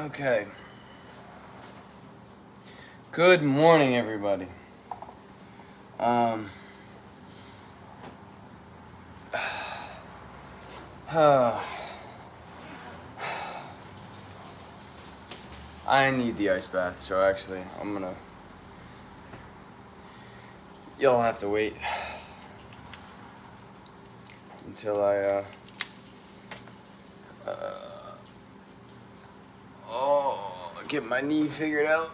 Okay. Good morning, everybody. I need the ice bath, so actually, You'll have to wait until I, get my knee figured out.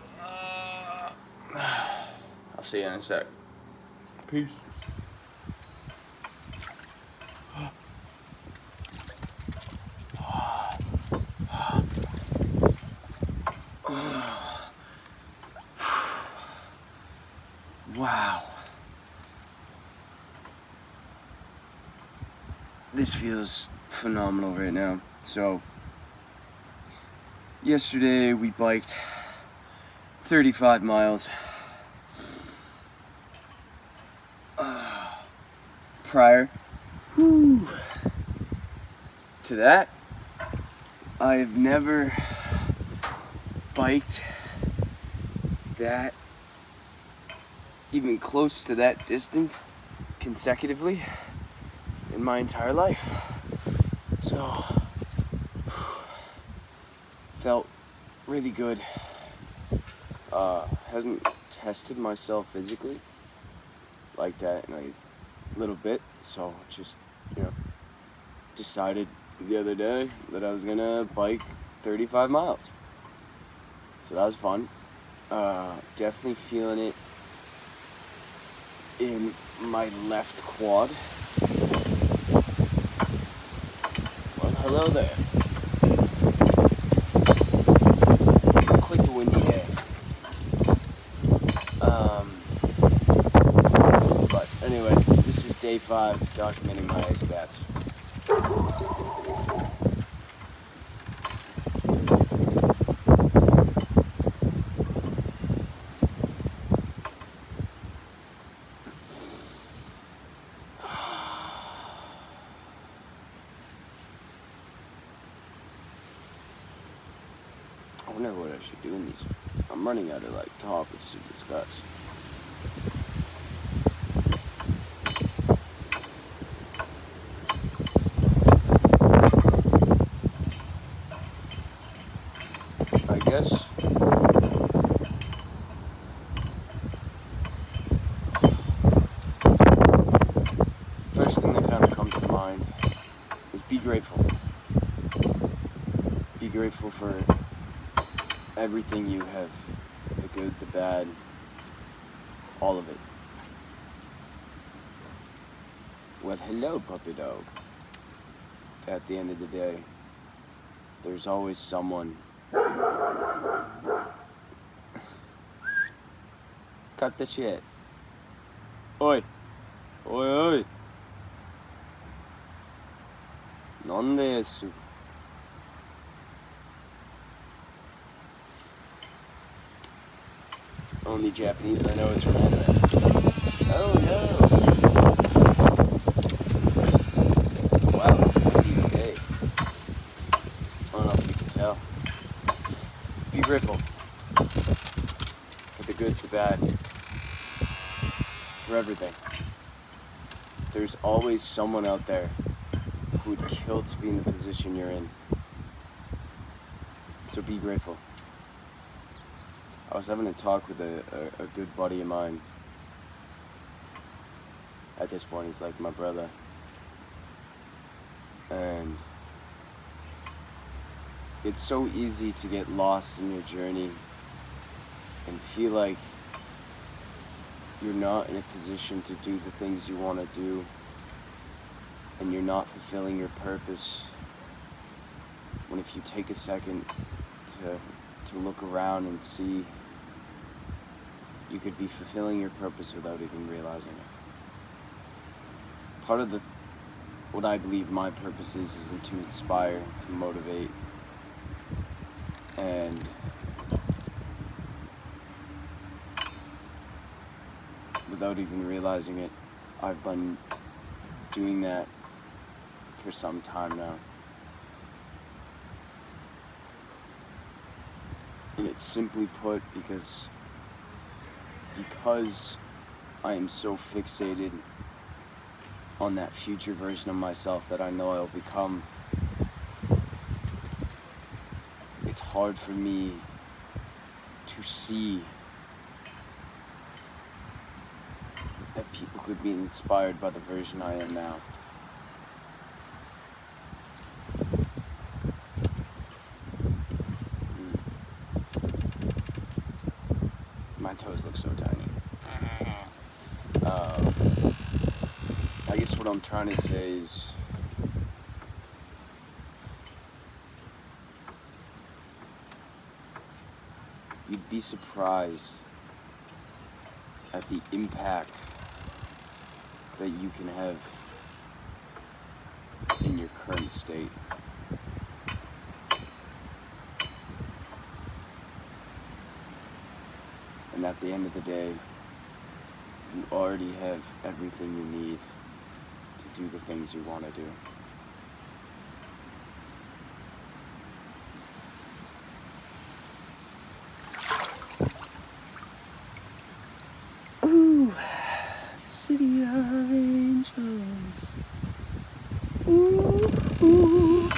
I'll see you in a sec. Peace. Wow. This feels phenomenal right now. So, yesterday we biked 35 miles. Prior to that, I've never biked that, even close to that distance consecutively in my entire life. So, felt really good. Hasn't tested myself physically like that in a little bit, so just, decided the other day that I was gonna bike 35 miles. So that was fun. Definitely feeling it in my left quad. Well, hello there. Quite the windy day. But anyway, this is day 5, documenting my ice baths. I wonder what I should do in these. I'm running out of topics to discuss. I guess first thing that kind of comes to mind is be grateful. Be grateful for everything you have, the good, the bad, all of it. Well, hello, puppy dog. At the end of the day, there's always someone. Cut the shit. Oi. Oi, oi. Nande desu. Only Japanese I know is from anime. Oh no. Wow, it's a windy day. I don't know if you can tell. Be grateful for the good, the bad, for everything. There's always someone out there who would kill to be in the position you're in. So be grateful. I was having a talk with a good buddy of mine. At this point, he's like my brother. And it's so easy to get lost in your journey and feel like you're not in a position to do the things you want to do, and you're not fulfilling your purpose. When if you take a second to look around and see, you could be fulfilling your purpose without even realizing it. Part of what I believe my purpose is to inspire, to motivate, and without even realizing it, I've been doing that for some time now. And it's simply put because I am so fixated on that future version of myself that I know I'll become. It's hard for me to see that people could be inspired by the version I am now. My toes look so tiny. I guess what I'm trying to say is you'd be surprised at the impact that you can have in your current state. And at the end of the day, you already have everything you need to do the things you want to do. Ooh, City of Angels. Ooh, ooh.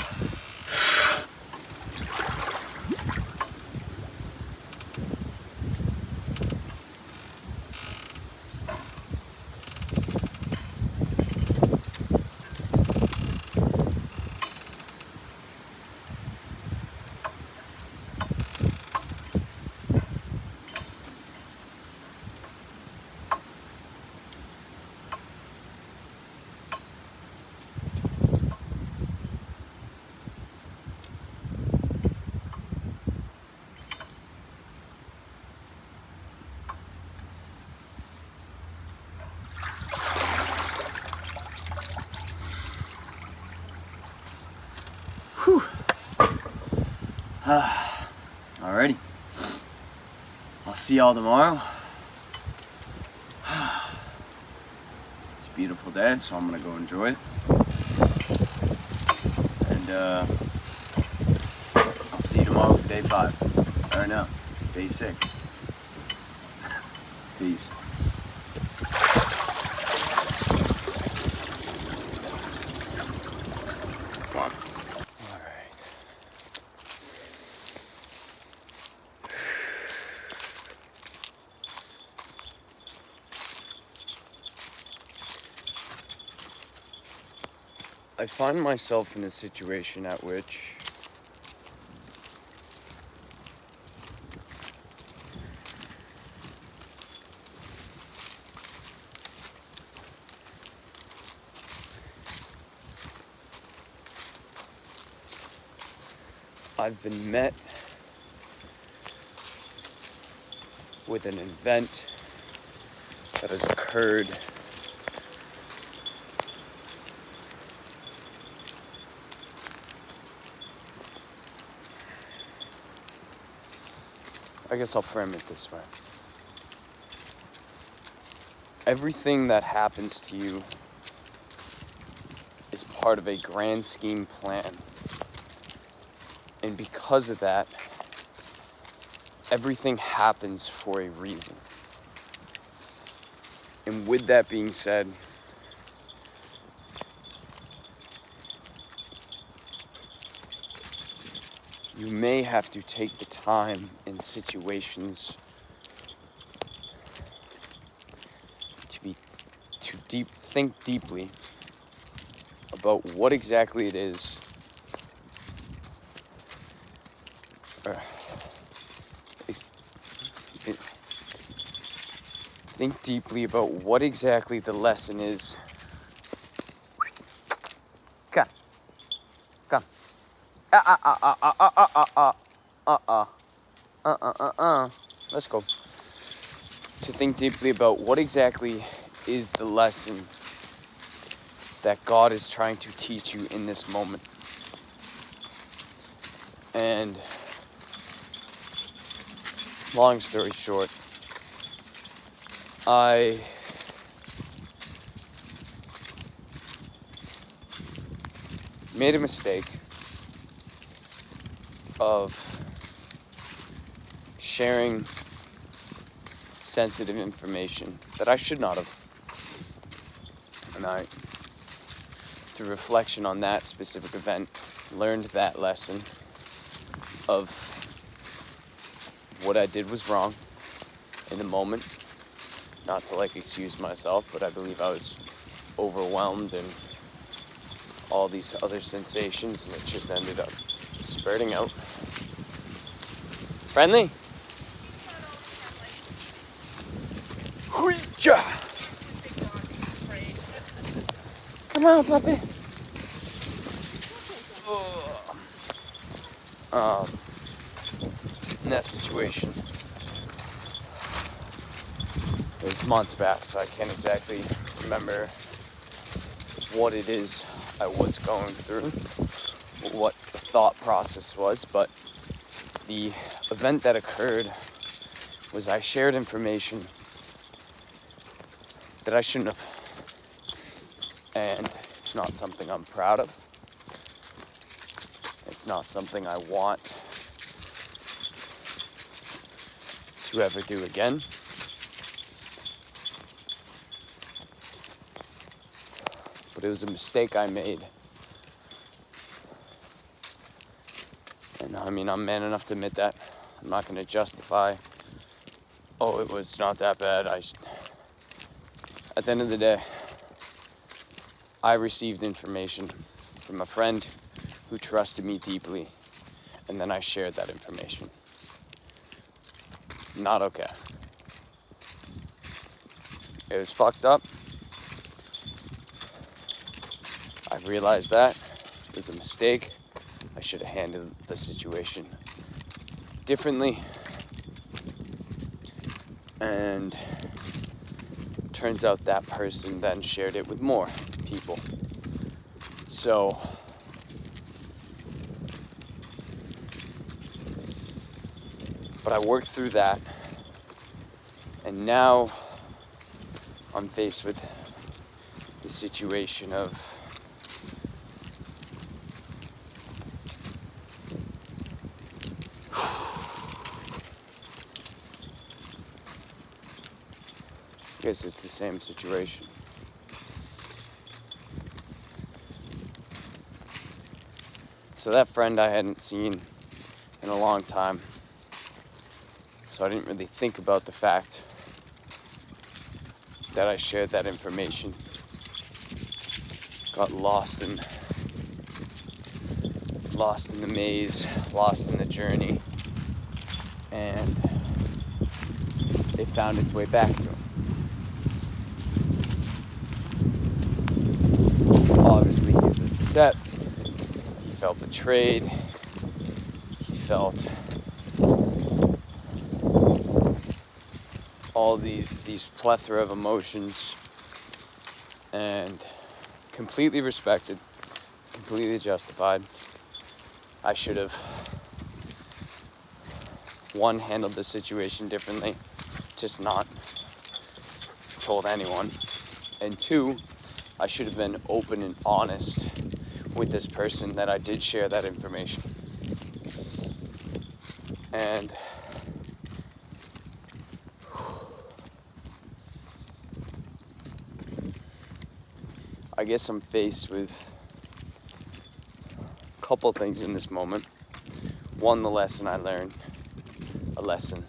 Whew. Alrighty. I'll see y'all tomorrow. It's a beautiful day, so I'm gonna go enjoy it. And I'll see you tomorrow for day 5. Or no, day 6. Peace. Come on. Alright. I find myself in a situation at which I've been met with an event that has occurred I guess I'll frame it this way. Everything that happens to you is part of a grand scheme plan. And because of that, everything happens for a reason. And with that being said, you may have to take the time in situations to think deeply about what exactly it is think deeply about what exactly the lesson is. Come. Let's go. To think deeply about what exactly is the lesson that God is trying to teach you in this moment. And long story short, I made a mistake of sharing sensitive information that I should not have. And through reflection on that specific event, learned that lesson of what I did was wrong in the moment. Not to excuse myself, but I believe I was overwhelmed and all these other sensations, and it just ended up spurting out. Friendly? Hoo-ja! Come on, puppy. In that situation, it was months back, so I can't exactly remember what it is I was going through, what the thought process was, but the event that occurred was I shared information that I shouldn't have, and it's not something I'm proud of. It's not something I want to ever do again. But it was a mistake I made. And I mean, I'm man enough to admit that. I'm not going to justify, oh, it was not that bad. At the end of the day, I received information from a friend who trusted me deeply, and then I shared that information. Not okay. It was fucked up. I realized that it was a mistake. I should have handled the situation differently. And turns out that person then shared it with more people. So but I worked through that, and now I'm faced with the situation of I guess it's the same situation. So that friend I hadn't seen in a long time, so I didn't really think about the fact that I shared that information. Got lost in the maze, lost in the journey, and it found its way back to him. Obviously he was upset, he felt betrayed, he felt all these plethora of emotions, and completely respected, completely justified. I should have, one, handled the situation differently, just not told anyone, and two, I should have been open and honest with this person that I did share that information. And I guess I'm faced with a couple things in this moment. One, the lesson I learned, a lesson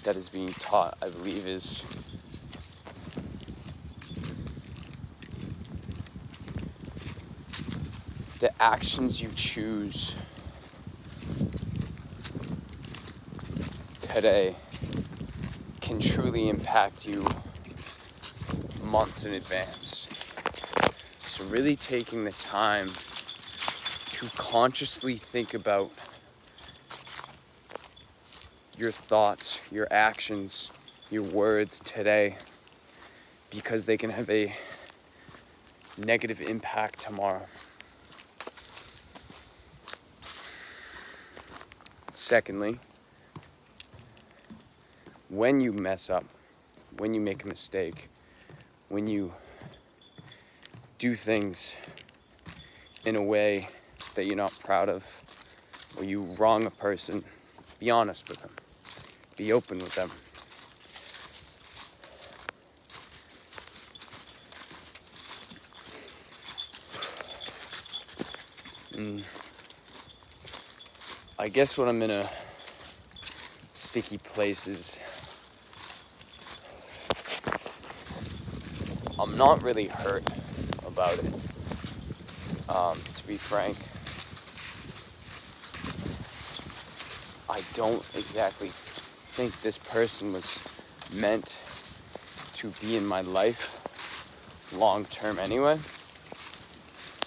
that is being taught, I believe, is the actions you choose today can truly impact you months in advance. So really taking the time to consciously think about your thoughts, your actions, your words today, because they can have a negative impact tomorrow. Secondly, when you mess up, when you make a mistake, when you do things in a way that you're not proud of, or you wrong a person, be honest with them. Be open with them. And I guess when I'm in a sticky place is I'm not really hurt about it. To be frank, I don't exactly think this person was meant to be in my life long term anyway.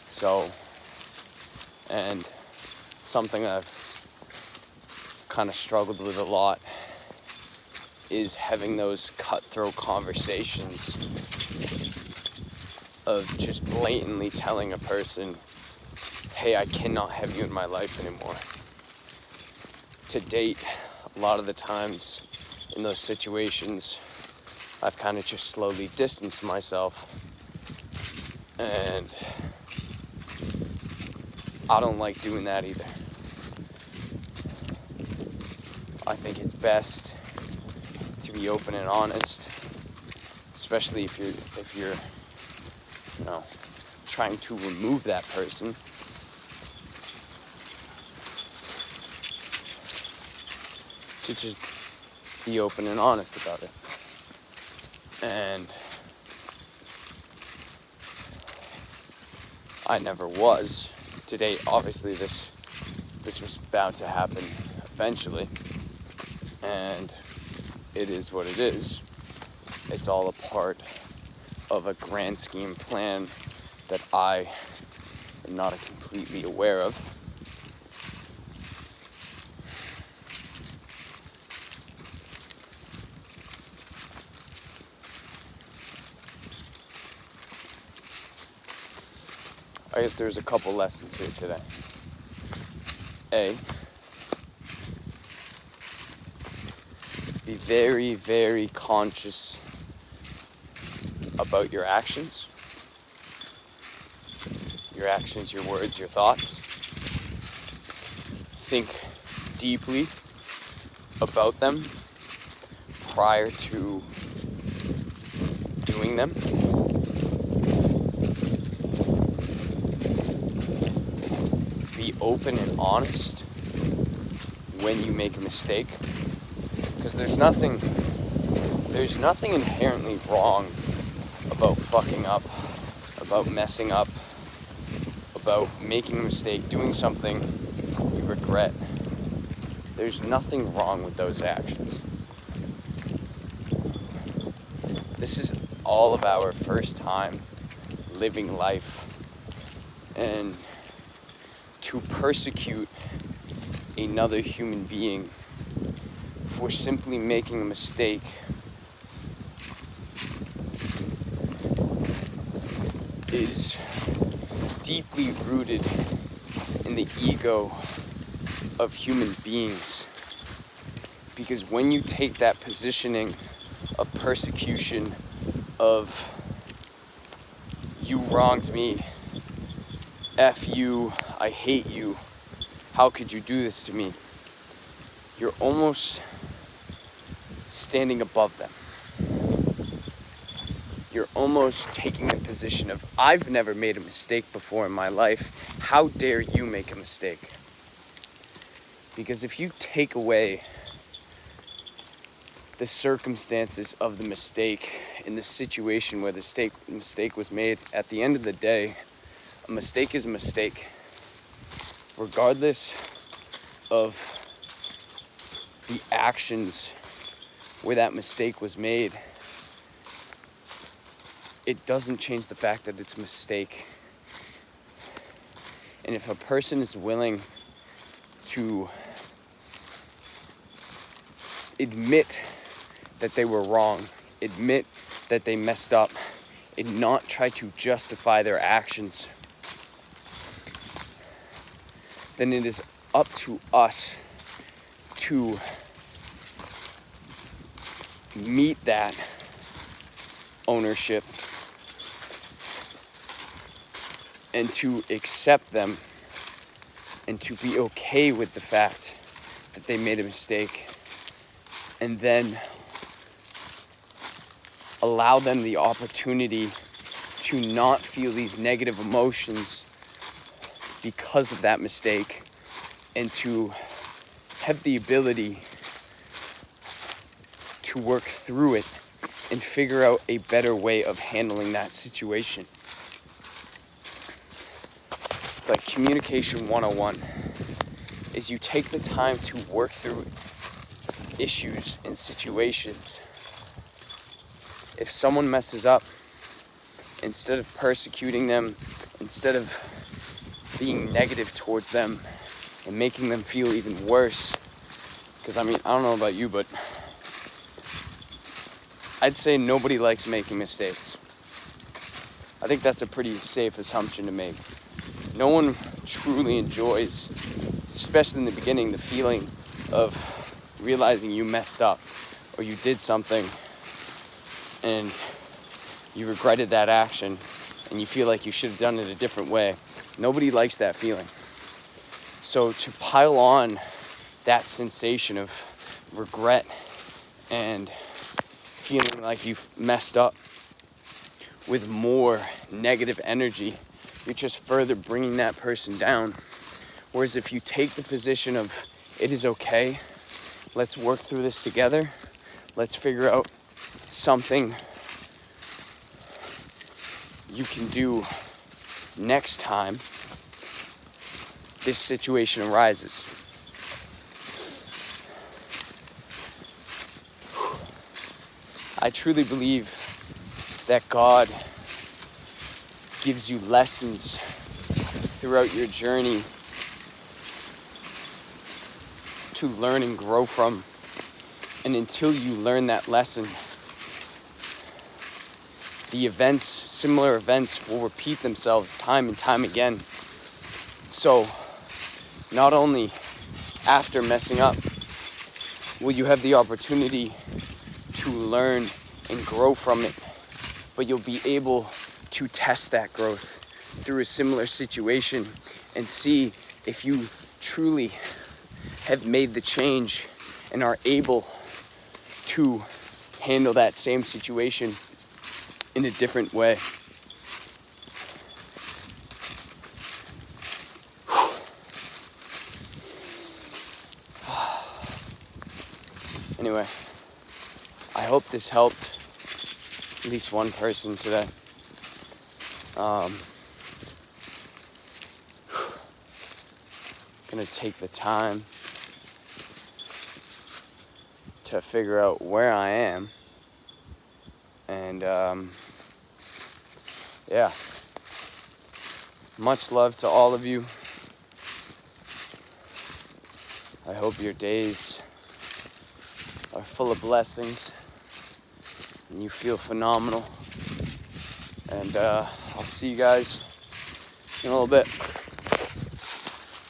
So, and something I've kind of struggled with a lot is having those cutthroat conversations of just blatantly telling a person, hey, I cannot have you in my life anymore. To date, a lot of the times in those situations, I've kind of just slowly distanced myself, and I don't like doing that either. I think it's best to be open and honest, especially if you're trying to remove that person. To just be open and honest about it. And I never was. Today, obviously, this was bound to happen eventually. And it is what it is. It's all a part of a grand scheme plan that I am not completely aware of. I guess there's a couple lessons here today. A, be very, very conscious about your actions. Your actions, your words, your thoughts. Think deeply about them prior to doing them. Be open and honest when you make a mistake, because there's nothing inherently wrong about fucking up, about messing up, about making a mistake, doing something you regret. There's nothing wrong with those actions. This is all of our first time living life, and to persecute another human being for simply making a mistake is deeply rooted in the ego of human beings. Because when you take that positioning of persecution, of you wronged me, F you, I hate you, how could you do this to me? You're almost standing above them. You're almost taking the position of, I've never made a mistake before in my life. How dare you make a mistake? Because if you take away the circumstances of the mistake in the situation where the mistake was made, at the end of the day, a mistake is a mistake. Regardless of the actions where that mistake was made, it doesn't change the fact that it's a mistake. And if a person is willing to admit that they were wrong, admit that they messed up, and not try to justify their actions, then it is up to us to meet that ownership and to accept them and to be okay with the fact that they made a mistake, and then allow them the opportunity to not feel these negative emotions because of that mistake, and to have the ability to work through it and figure out a better way of handling that situation. It's like communication 101 is you take the time to work through issues and situations. If someone messes up, instead of persecuting them, instead of being negative towards them and making them feel even worse, because I don't know about you, but I'd say nobody likes making mistakes. I think that's a pretty safe assumption to make. No one truly enjoys, especially in the beginning, the feeling of realizing you messed up or you did something and you regretted that action and you feel like you should have done it a different way. Nobody likes that feeling. So to pile on that sensation of regret and feeling like you've messed up with more negative energy, you're just further bringing that person down. Whereas if you take the position of, it is okay, let's work through this together, let's figure out something you can do next time this situation arises. I truly believe that God gives you lessons throughout your journey to learn and grow from. And until you learn that lesson, the events, similar events, will repeat themselves time and time again. So, not only after messing up will you have the opportunity to learn and grow from it, but you'll be able to test that growth through a similar situation and see if you truly have made the change and are able to handle that same situation in a different way. Anyway, I hope this helped at least one person today. Gonna take the time to figure out where I am, and yeah, much love to all of you. I hope your days are full of blessings and you feel phenomenal, and I'll see you guys in a little bit.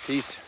Peace.